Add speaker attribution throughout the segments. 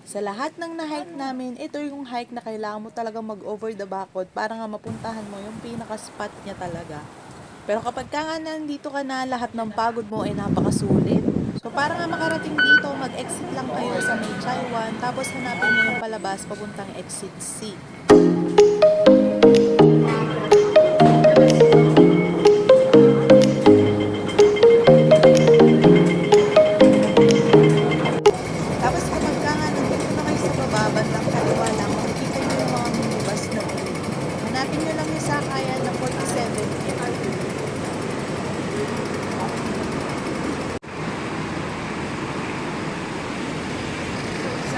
Speaker 1: Sa lahat ng na-hike namin, ito yung hike na kailangan mo talagang mag-over the backwood para nga mapuntahan mo yung pinaka-spot niya talaga. Pero kapag ka nga nandito ka na, lahat ng pagod mo ay napakasulit. So para nga makarating dito, mag-exit lang kayo sa may Chaiwan, tapos hanapin nyo yung palabas papuntang exit C. Tapos kapag ka nga nandito na kayo sa baba, bandang kaliwa lang, makikita nyo yung mga minibus na blue. Hanapin nyo lang yung sakayan ng 47M.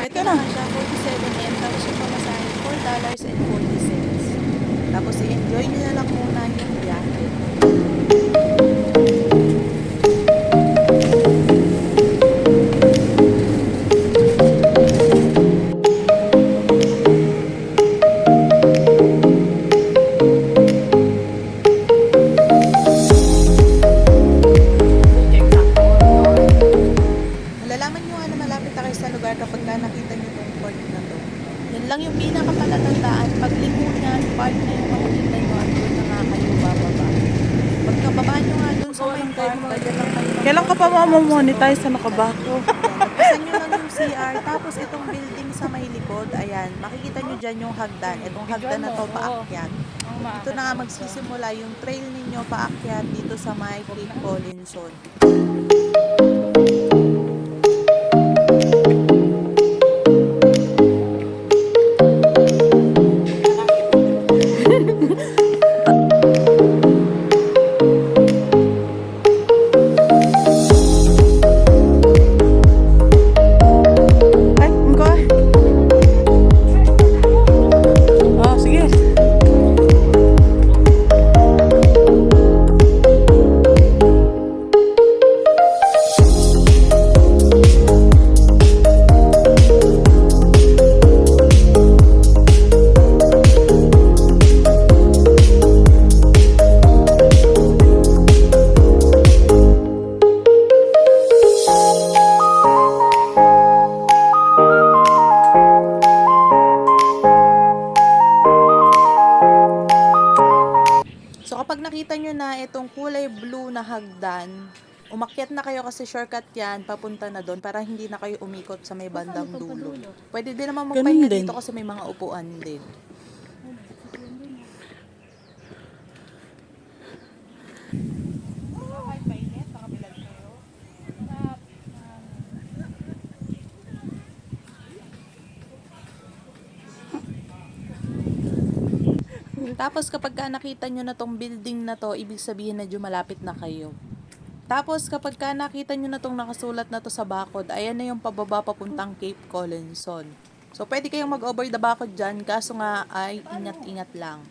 Speaker 1: Ito na siya, 47M, tapos yung pamasahe, $4.40. Tapos i-enjoy nyo na lang muna yung biyahe. Malalaman nyo nga na malapit na kayo sa lugar kapag ka nakita nyo itong port na to. Yan lang yung pinakapalatandaan. Pagliko nyan, park na yung makikita nyo at doon na nga kayo bababa. Pagkababa nyo nga doon sa may park, pwede lang kayo.
Speaker 2: Kailan ka pa mamamonetize sa nakabako?
Speaker 1: Nagpasan nyo lang yung CR, tapos itong building sa may likod, ayan, makikita nyo dyan yung hagdan. Itong hagdan na to paakyat. Dito na nga magsisimula yung trail ninyo paakyat dito sa may Cape Collinson.
Speaker 2: Ay, mungko. Oh, sige.
Speaker 1: So kapag nakita nyo na itong kulay blue na hagdan, umakyat na kayo kasi shortcut yan, papunta na doon para hindi na kayo umikot sa may bandang dulo. Pwede din naman magpahinga
Speaker 2: Ganun din.
Speaker 1: dito kasi may mga upuan din. Tapos kapag ka nakita nyo na tong building na to, ibig sabihin na malapit na kayo. Tapos kapag ka nakita nyo na tong nakasulat na to sa bakod, ayan na yung pababa papuntang Cape Collinson. So pwede kayong mag-over the bakod dyan, kaso nga ay ingat-ingat lang.